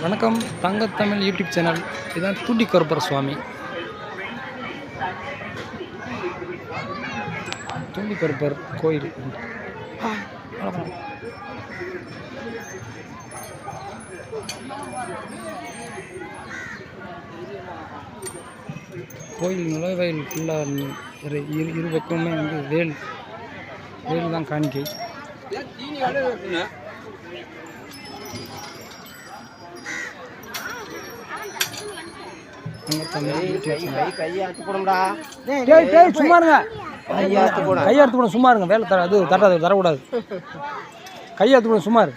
வணக்கம் தங்கத்தமிழ் YouTube channel. இதுதான் தூண்டிக்கொருப்பர் சுவாமி. தூண்டிக்கொருப்பர் கோயில். கோயில் நுழைவாயில் ஃபுல்லாக இரு பக்கமுமே வந்து வேல் தான் காணிக்கை. கையாத்து போட சும்மா இருங்க. வேலை அது தட்டாது, தரக்கூடாது. கையாத்து போட சும்மா இரு.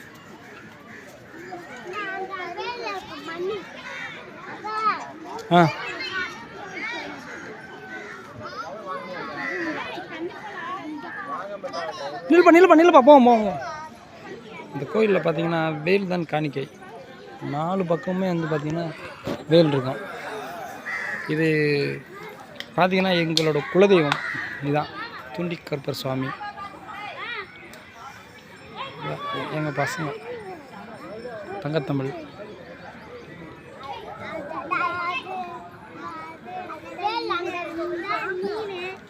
நில்லுப்பா போவோம். இந்த கோயிலில் பார்த்தீங்கன்னா வேல் தான் காணிக்கை. 4 பக்கமுமே வந்து பார்த்திங்கன்னா வேல் இருக்கும். இது பார்த்திங்கன்னா எங்களோட குலதெய்வம் இதுதான் தூண்டிக்கொருப்பர் சுவாமி. எங்கள் பசங்க தங்கத்தமிழ்.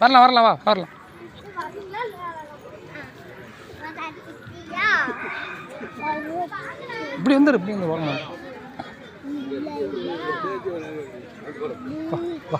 வரலாம். இப்படி வந்து வரணும். வா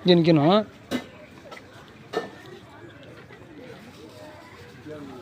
இங்கே நிற்கணும்.